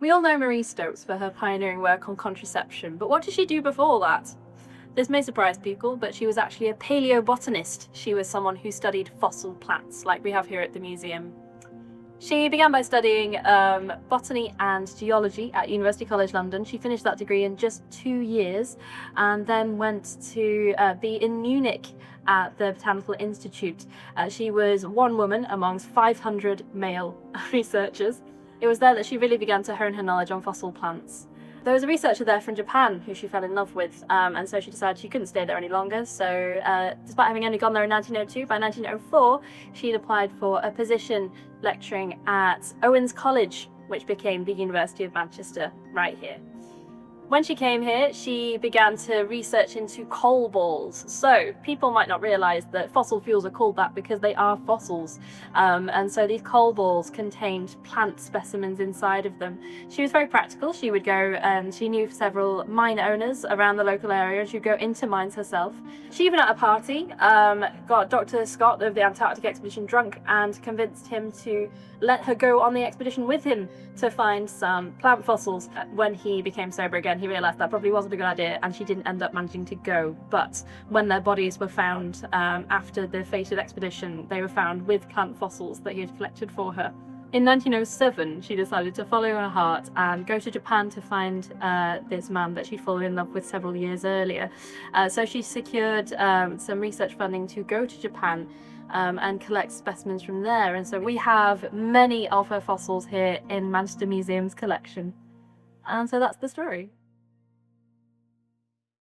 We all know Marie Stopes for her pioneering work on contraception, but what did she do before that? This may surprise people, but she was actually a paleobotanist. She was someone who studied fossil plants, like we have here at the museum. She began by studying botany and geology at University College London. She finished that degree in just 2 years and then went to be in Munich at the Botanical Institute. She was one woman amongst 500 male researchers. It was there that she really began to hone her knowledge on fossil plants. There was a researcher there from Japan who she fell in love with, and so she decided she couldn't stay there any longer. So despite having only gone there in 1902, by 1904 she'd applied for a position lecturing at Owens College, which became the University of Manchester right here. When she came here, she began to research into coal balls. So people might not realise that fossil fuels are called that because they are fossils. And so these coal balls contained plant specimens inside of them. She was very practical. She would go and she knew several mine owners around the local area. She'd go into mines herself. She even at a party got Dr. Scott of the Antarctic expedition drunk and convinced him to let her go on the expedition with him to find some plant fossils. When he became sober again, he realised that probably wasn't a good idea, and she didn't end up managing to go. But when their bodies were found after the fated expedition, they were found with plant fossils that he had collected for her. In 1907, she decided to follow her heart and go to Japan to find this man that she'd fallen in love with several years earlier. So she secured some research funding to go to Japan and collect specimens from there. And so we have many of her fossils here in Manchester Museum's collection. And so that's the story.